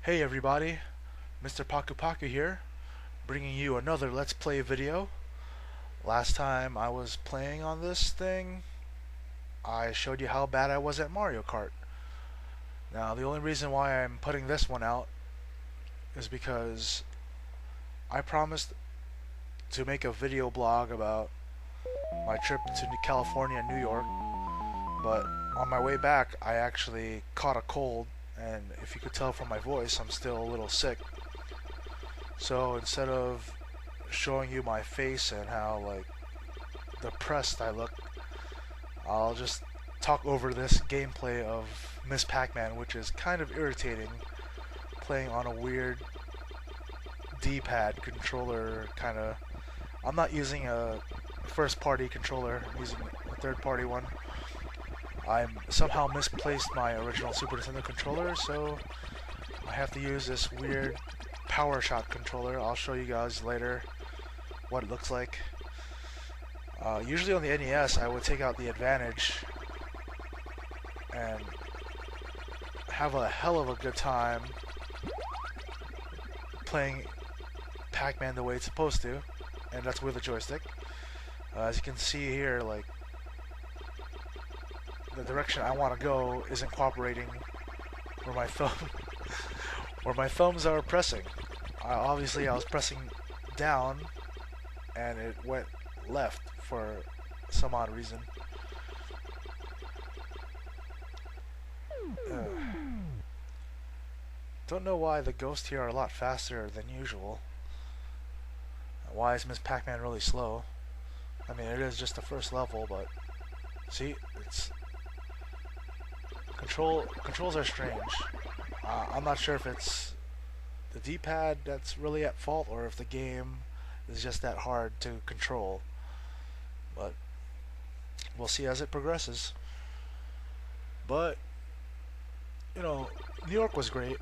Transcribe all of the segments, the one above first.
Hey everybody, Mr. Paku Paku here, bringing you another Let's Play video. Last time I was playing on this thing, I showed you how bad I was at Mario Kart. Now, the only reason why I'm putting this one out is because I promised to make a video blog about my trip to California and New York, but on my way back I actually caught a cold, and if you could tell from my voice, I'm still a little sick. So instead of showing you my face and how depressed I look, I'll just talk over this gameplay of Miss Pac Man, which is kind of irritating, playing on a weird D-pad controller kinda. I'm not using a first party controller, I'm using a third party one. I somehow misplaced my original Super Nintendo controller, so I have to use this weird Power Shot controller. I'll show you guys later what it looks like. Usually on the NES I would take out the Advantage and have a hell of a good time playing Pac Man the way it's supposed to, and that's with a joystick. As you can see here, the direction I want to go isn't cooperating where my thumbs are pressing. Obviously I was pressing down and it went left for some odd reason. Don't know why the ghosts here are a lot faster than usual. Why is Miss Pac Man really slow? I mean, it is just the first level, but see, it's controls are strange. I'm not sure if it's the D-pad that's really at fault or if the game is just that hard to control, but we'll see as it progresses. But you know, New York was great.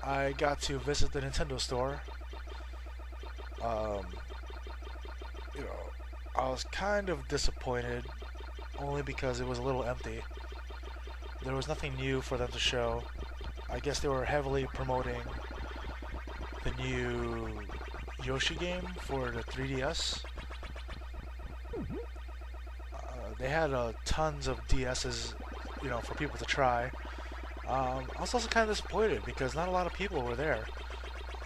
I got to visit the Nintendo store. You know, I was kind of disappointed only because it was a little empty. There was nothing new for them to show. I guess they were heavily promoting the new Yoshi game for the 3DS. They had tons of DSs, you know, for people to try. I was also kind of disappointed because not a lot of people were there.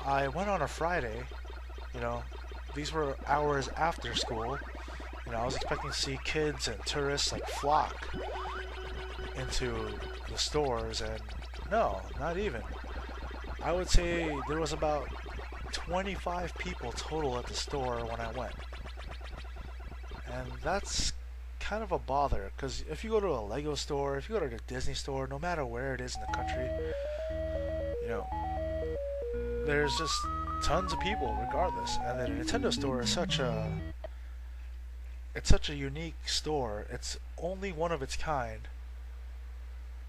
I went on a Friday, you know, these were hours after school. You know, I was expecting to see kids and tourists flock into the stores, and no, not even. I would say there was about 25 people total at the store when I went. And that's kind of a bother, because if you go to a Lego store, if you go to a Disney store, no matter where it is in the country, you know, there's just tons of people regardless. And the Nintendo store is such a unique store. It's only one of its kind,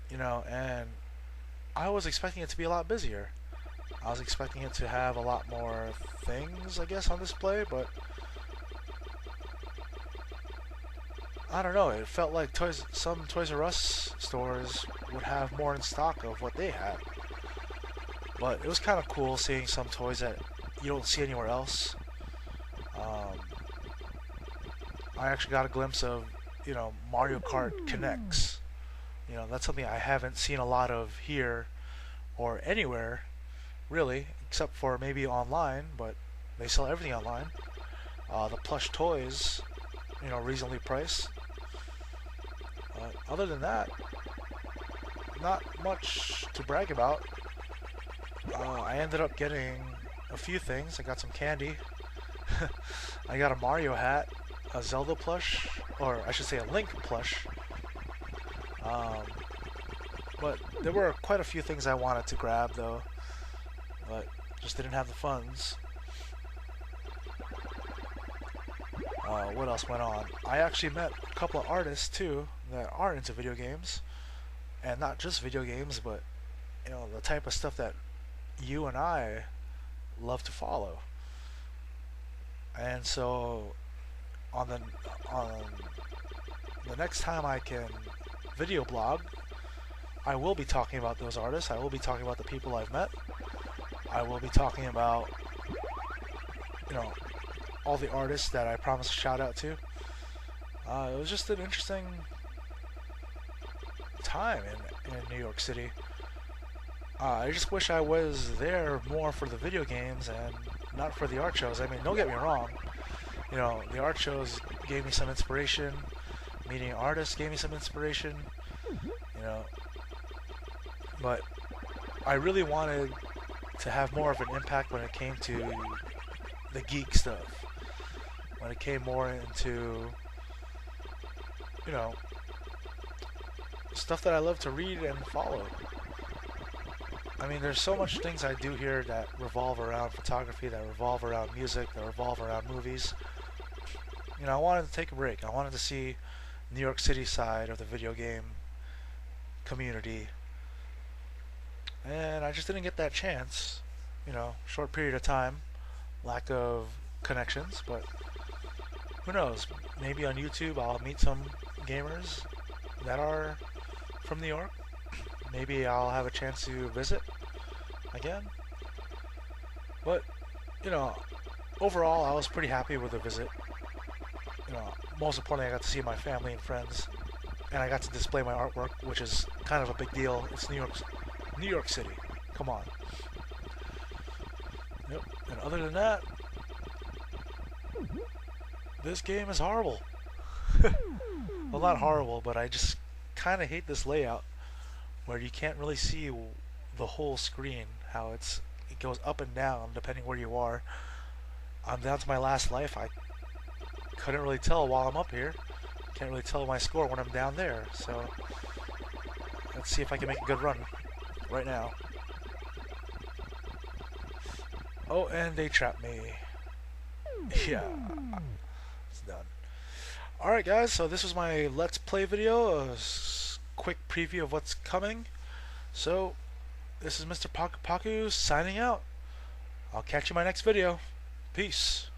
you know, and I was expecting it to be a lot busier. I was expecting it to have a lot more things, I guess, on display, but I don't know, it felt like some Toys R Us stores would have more in stock of what they had. But it was kind of cool seeing some toys that you don't see anywhere else. I actually got a glimpse of, you know, Mario Kart Connects. You know, that's something I haven't seen a lot of here or anywhere, really, except for maybe online, but they sell everything online. The plush toys, you know, reasonably priced. Other than that, not much to brag about. I ended up getting a few things. I got some candy. I got a Mario hat, a Zelda plush, or I should say a Link plush. But there were quite a few things I wanted to grab though, but just didn't have the funds. What else went on? I actually met a couple of artists too that are into video games, and not just video games, but you know, the type of stuff that you and I love to follow. And so on the next time I can video blog, I will be talking about those artists. I will be talking about the people I've met. I will be talking about, you know, all the artists that I promised a shout out to. It was just an interesting time in New York City. I just wish I was there more for the video games and not for the art shows. I mean, don't get me wrong. You know, the art shows gave me some inspiration. Meeting artists gave me some inspiration. You know, but I really wanted to have more of an impact when it came to the geek stuff. When it came more into, you know, stuff that I love to read and follow. I mean, there's so much things I do here that revolve around photography, that revolve around music, that revolve around movies. You know, I wanted to take a break. I wanted to see New York City side of the video game community. And I just didn't get that chance. You know, short period of time, lack of connections, but who knows? Maybe on YouTube I'll meet some gamers that are from New York. Maybe I'll have a chance to visit again. But, you know, overall I was pretty happy with the visit. You know, most importantly I got to see my family and friends, and I got to display my artwork, which is kind of a big deal. It's New York City. Come on. Yep. And other than that, this game is horrible. Well, not horrible, but I just kind of hate this layout where you can't really see the whole screen, how it goes up and down depending where you are. I'm down to my last life. I couldn't really tell while I'm up here. Can't really tell my score when I'm down there. So let's see if I can make a good run right now. Oh, and they trapped me. Yeah, it's done. Alright guys, so this was my Let's Play video, a quick preview of what's coming. So, this is Mr. Paku Paku signing out. I'll catch you in my next video. Peace.